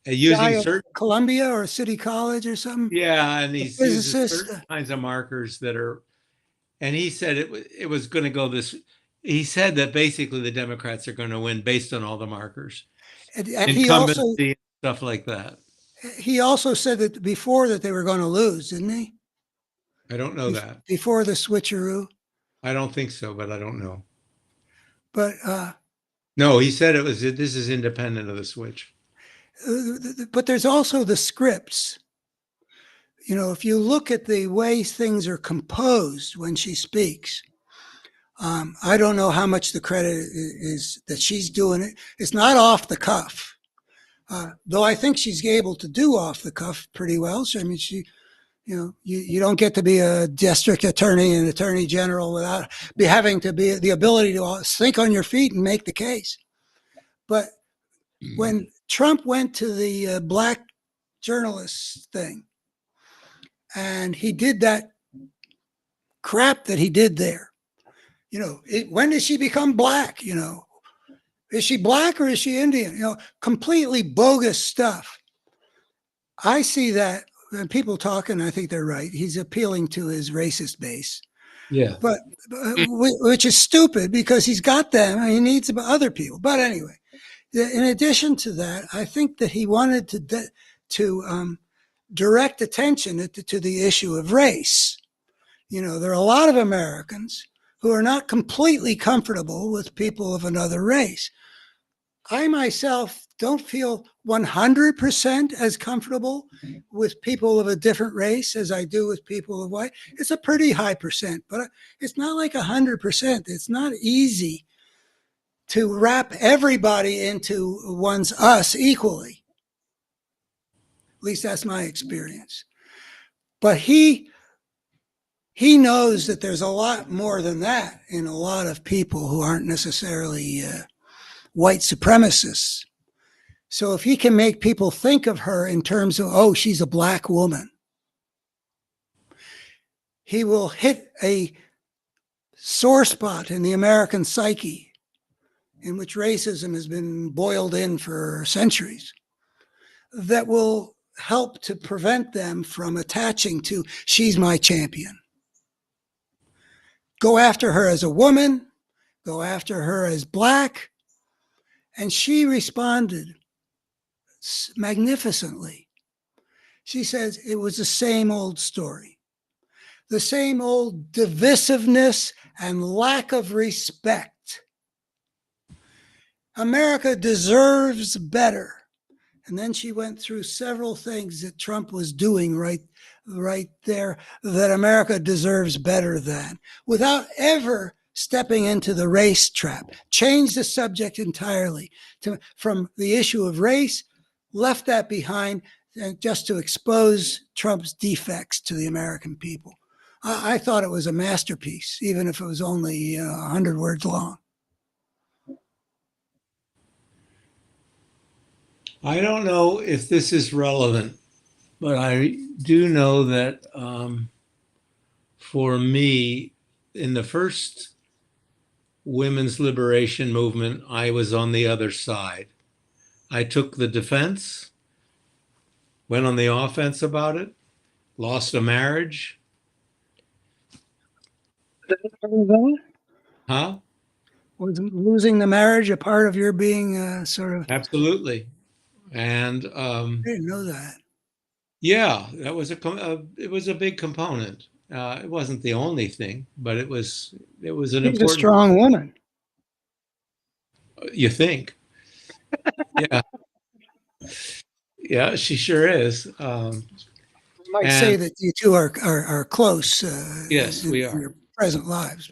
using certain Columbia or City College or something. Yeah, and he's using certain kinds of markers that are, and he said it was going to go this. He said that basically the Democrats are going to win based on all the markers, and he also stuff like that. He also said that before that they were going to lose, didn't he? I don't know that. Before the switcheroo? I don't think so, but I don't know. But no, he said this is independent of the switch. But there's also the scripts. if you look at the way things are composed when she speaks, I don't know how much the credit is that she's doing it. It's not off the cuff, though I think she's able to do off the cuff pretty well. So, I mean, you don't get to be a district attorney and attorney general without having to be the ability to think on your feet and make the case. But when Trump went to the black journalists thing, and he did that crap that he did there, when did she become black? Is she black or is she Indian? Completely bogus stuff. I see that when people talk, and I think they're right. He's appealing to his racist base. Yeah. But which is stupid because he's got them and he needs other people. But anyway, in addition to that, I think that he wanted to direct attention to the issue of race. There are a lot of Americans who are not completely comfortable with people of another race. I myself don't feel 100% as comfortable with people of a different race as I do with people of white. It's a pretty high percent, but it's not like 100%. It's not easy to wrap everybody into one's us equally. At least that's my experience. But he knows that there's a lot more than that in a lot of people who aren't necessarily white supremacists. So if he can make people think of her in terms of, oh, she's a black woman, he will hit a sore spot in the American psyche in which racism has been boiled in for centuries that will help to prevent them from attaching to, she's my champion. Go after her as a woman, go after her as black. And she responded magnificently. She says it was the same old story, the same old divisiveness and lack of respect. America deserves better. And then she went through several things that Trump was doing right there that America deserves better than, without ever stepping into the race trap. Changed the subject entirely from the issue of race, left that behind just to expose Trump's defects to the American people. I thought it was a masterpiece, even if it was only 100 words long. I don't know if this is relevant, but I do know that for me, in the first women's liberation movement, I was on the other side. I took the defense, went on the offense about it, lost a marriage. Huh? Was losing the marriage a part of your being sort of? Absolutely. And I didn't know that. yeah, that was it was a big component. It wasn't the only thing, but it was an She's important. a strong woman. You think? Yeah, yeah, she sure is. You might say that you two are close. Yes, we are. In your present lives,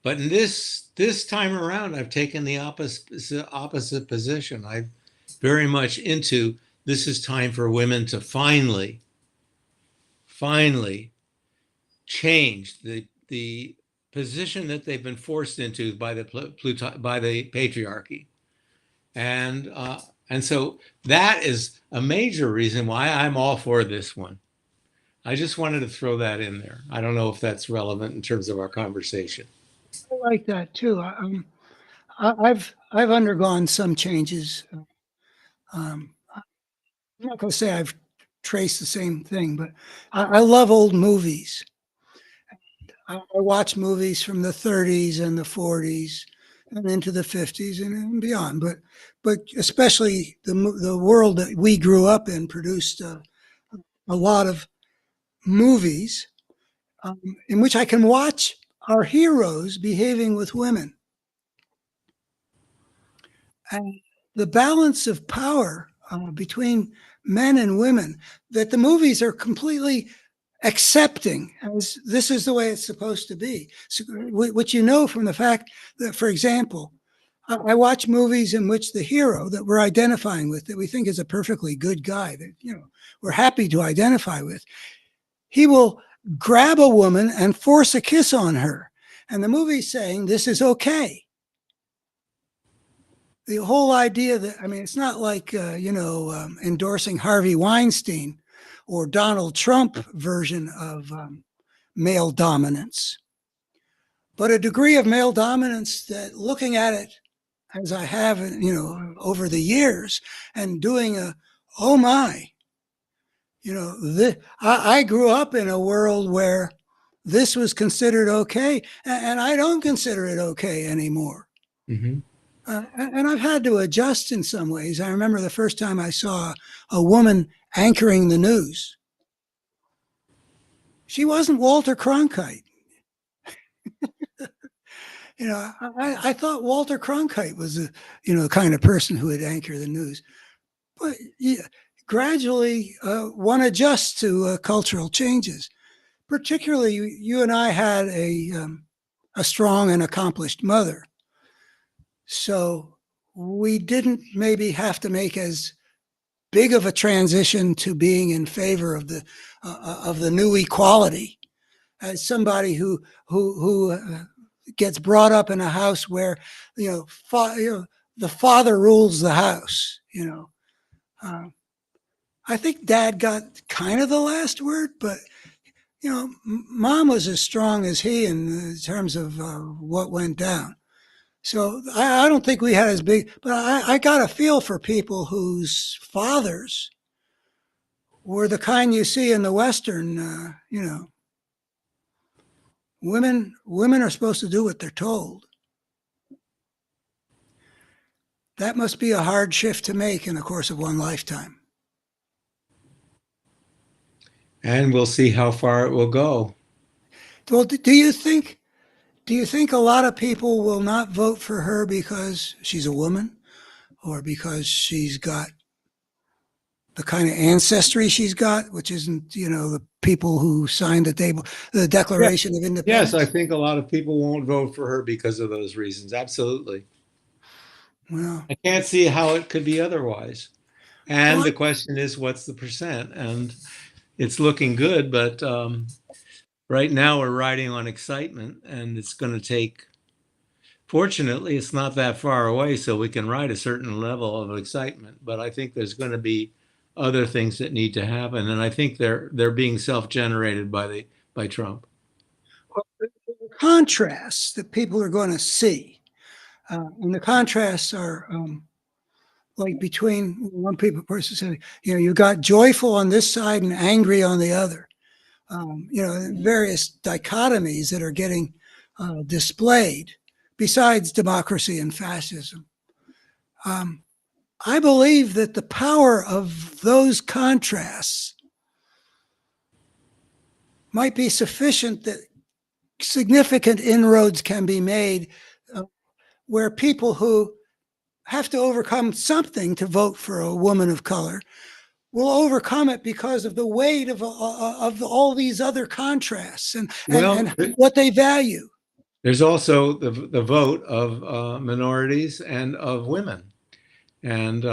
but in this time around, I've taken the opposite position. I'm very much into this is time for women to finally change the position that they've been forced into by the patriarchy, and so that is a major reason why I'm all for this one. I just wanted to throw that in there. I don't know if that's relevant in terms of our conversation. I like that too. I've undergone some changes. I'm not going to say I've traced the same thing, but I love old movies. I watch movies from the 30s and the 40s and into the 50s and beyond. But especially the world that we grew up in produced a lot of movies in which I can watch our heroes behaving with women. And the balance of power between men and women that the movies are completely accepting as this is the way it's supposed to be. So, which you know from the fact that, for example, I watch movies in which the hero that we're identifying with, that we think is a perfectly good guy, that we're happy to identify with, he will grab a woman and force a kiss on her, and the movie's saying this is okay. The whole idea that, I mean, it's not like endorsing Harvey Weinstein or Donald Trump version of male dominance, but a degree of male dominance that, looking at it as I have, over the years, and doing oh my, I grew up in a world where this was considered okay, and I don't consider it okay anymore. Mm-hmm. And I've had to adjust in some ways. I remember the first time I saw a woman anchoring the news. She wasn't Walter Cronkite. I thought Walter Cronkite was the kind of person who would anchor the news. But gradually, one adjusts to cultural changes. Particularly, you and I had a strong and accomplished mother, so we didn't maybe have to make as big of a transition to being in favor of the new equality as somebody who gets brought up in a house where the father rules the house. I think Dad got kind of the last word, but Mom was as strong as he in terms of what went down. So I don't think we had as big, but I got a feel for people whose fathers were the kind you see in the Western. Women are supposed to do what they're told. That must be a hard shift to make in the course of one lifetime. And we'll see how far it will go. Well, do you think a lot of people will not vote for her because she's a woman, or because she's got the kind of ancestry she's got, which isn't, the people who signed the Declaration of Independence? Yes, I think a lot of people won't vote for her because of those reasons. Absolutely. Well, I can't see how it could be otherwise. And the question is, what's the percent? And it's looking good, but right now we're riding on excitement, and it's going to take, fortunately, it's not that far away, so we can ride a certain level of excitement. But I think there's going to be other things that need to happen, and I think they're being self-generated by Trump. well, the contrasts that people are going to see, and the contrasts are like between one person said, you got joyful on this side and angry on the other. Various dichotomies that are getting displayed besides democracy and fascism. I believe that the power of those contrasts might be sufficient that significant inroads can be made where people who have to overcome something to vote for a woman of color will overcome it because of the weight of all these other contrasts and what they value. There's also the vote of minorities and of women. And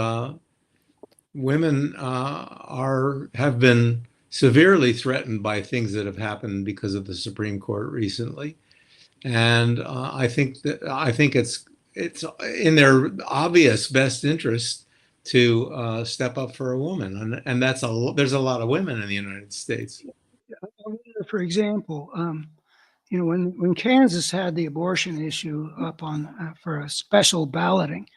women have been severely threatened by things that have happened because of the Supreme Court recently. And I think it's in their obvious best interest to step up for a woman, and there's a lot of women in the United States. For example, when Kansas had the abortion issue up on for a special balloting,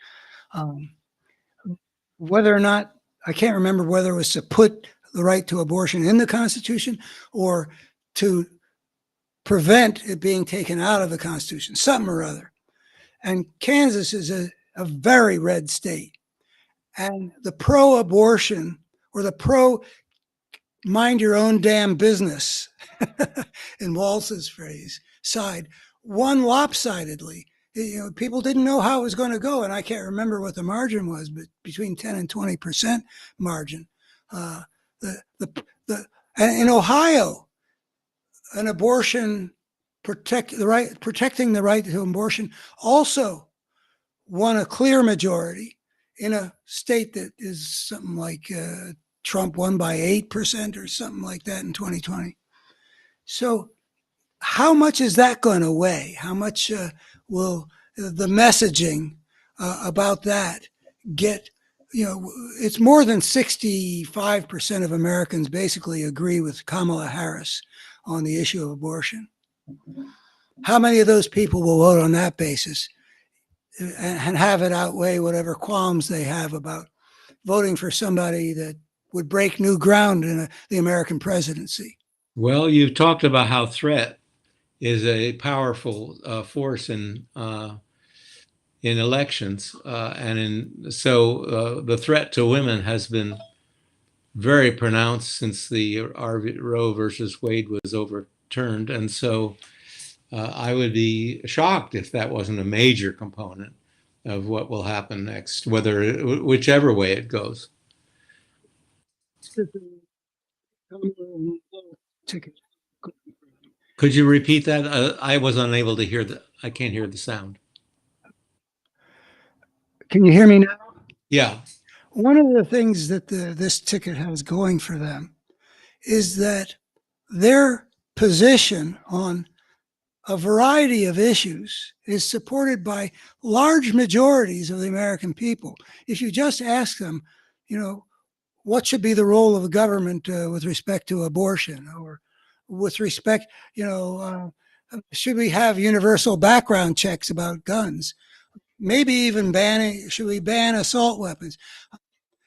whether or not, I can't remember whether it was to put the right to abortion in the Constitution or to prevent it being taken out of the Constitution, something or other. And Kansas is a very red state. And the pro-abortion, or the pro-mind your own damn business, in Walz's phrase, side, won lopsidedly People didn't know how it was going to go, and I can't remember what the margin was, but between 10 and 20% margin. Uh, the and in Ohio, an abortion protecting the right to abortion also won a clear majority in a state that is something like Trump won by 8% or something like that in 2020. So how much is that going to weigh? How much will the messaging about that get? It's more than 65% of Americans basically agree with Kamala Harris on the issue of abortion. How many of those people will vote on that basis and have it outweigh whatever qualms they have about voting for somebody that would break new ground in the American presidency? Well, you've talked about how threat is a powerful force in elections, the threat to women has been very pronounced since the Roe versus Wade was overturned, and so I would be shocked if that wasn't a major component of what will happen next, whichever way it goes. Could you repeat that? I was unable to hear I can't hear the sound. Can you hear me now? Yeah. One of the things that this ticket has going for them is that their position on a variety of issues is supported by large majorities of the American people. If you just ask them, what should be the role of the government with respect to abortion, or with respect, should we have universal background checks about guns? Maybe even should we ban assault weapons?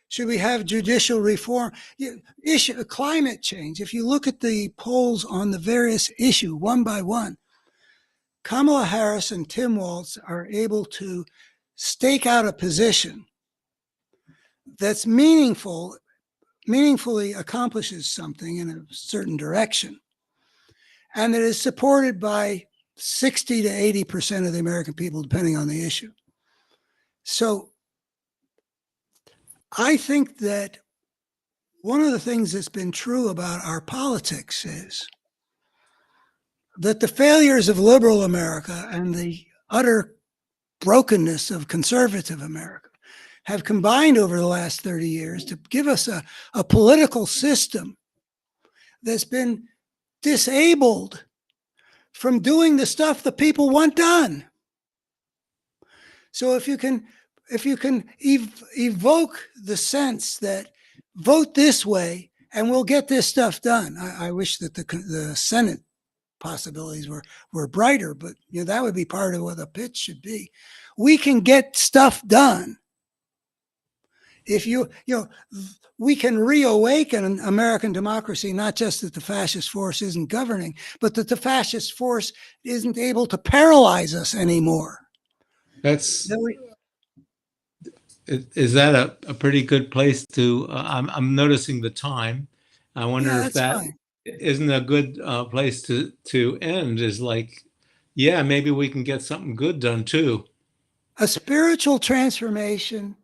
Should we have judicial reform? Climate change. If you look at the polls on the various issue one by one, Kamala Harris and Tim Walz are able to stake out a position that's meaningfully accomplishes something in a certain direction, and that is supported by 60 to 80% of the American people, depending on the issue. So I think that one of the things that's been true about our politics is that the failures of liberal America and the utter brokenness of conservative America have combined over the last 30 years to give us a political system that's been disabled from doing the stuff the people want done. So if you can evoke the sense that vote this way and we'll get this stuff done. I wish that the Senate possibilities were brighter, but that would be part of what the pitch should be. We can get stuff done. If we can reawaken American democracy, not just that the fascist force isn't governing, but that the fascist force isn't able to paralyze us anymore. Is that a pretty good place to? I'm noticing the time. I wonder if that fine. Isn't a good place to end. Is like, maybe we can get something good done too. A spiritual transformation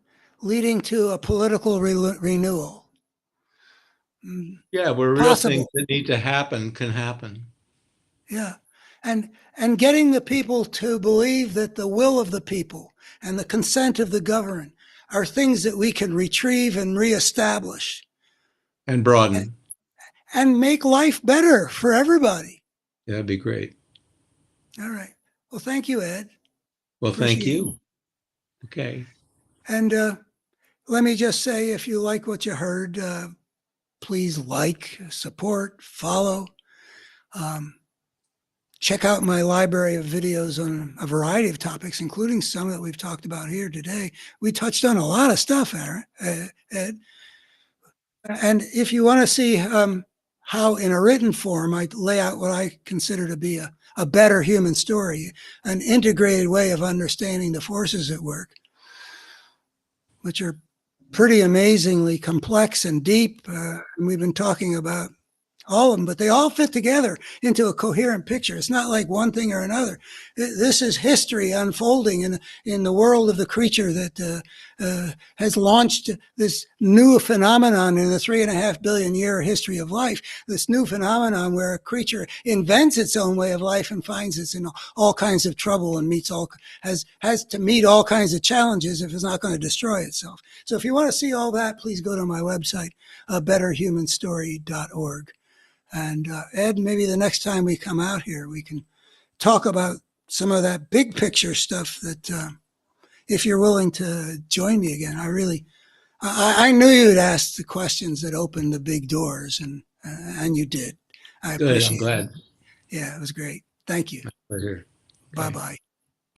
leading to a political renewal. Yeah, where real things that need to happen can happen. Yeah, and getting the people to believe that the will of the people and the consent of the government are things that we can retrieve and reestablish. And broaden. And make life better for everybody. That'd be great. All right. Well, thank you, Ed. Well, thank you. Okay. And let me just say, if you like what you heard, please like, support, follow. Check out my library of videos on a variety of topics, including some that we've talked about here today. We touched on a lot of stuff, Ed. And if you want to see how in a written form I lay out what I consider to be a better human story, an integrated way of understanding the forces at work, which are pretty amazingly complex and deep. And we've been talking about all of them, but they all fit together into a coherent picture. It's not like one thing or another. This is history unfolding in the world of the creature that has launched this new phenomenon in the 3.5 billion year history of life. This new phenomenon where a creature invents its own way of life and finds it's in all kinds of trouble and has to meet all kinds of challenges if it's not going to destroy itself. So if you want to see all that, please go to my website, betterhumanstory.org. And Ed, maybe the next time we come out here, we can talk about some of that big picture stuff that, if you're willing to join me again. I knew you'd ask the questions that opened the big doors, and you did. I Good, appreciate I'm glad. it. Yeah, it was great. Thank you. We're here. Okay. Bye-bye.